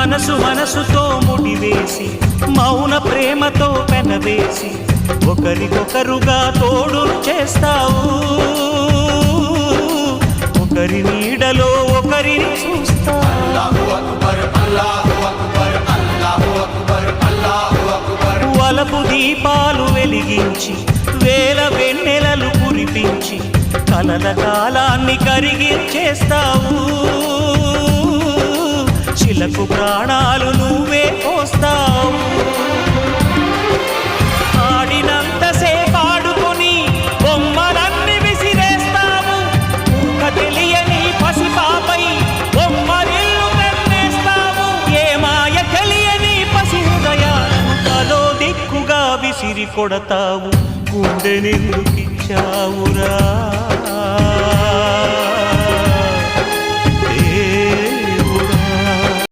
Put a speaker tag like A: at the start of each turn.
A: మనసు మనసుతో ముడివేసి మౌన ప్రేమతో పెనవేసి ఒకరికొకరుగా తోడు చేస్తావు. ఒకరి నీడలో ఒకరిని చూస్తావు. వలపు దీపాలు వెలిగించి వేల వెన్నెలలు కురిపించి కలల కాలాన్ని కరిగించేస్తావు. శిలకు ప్రాణాలు నువ్వే పోస్తావు. ఆడినంతసేపు ఆడుకొని బొమ్మలన్నీ విసిరేస్తావు. ఊహ తెలియని పసిపాపై బొమ్మరిల్లు కన్నేస్తావు. ఏ మాయ తెలియని పసి హృదయాలను తలో దిక్కుగా విసిరి కొడతావు. గుండెనెందుకిచ్చావురా?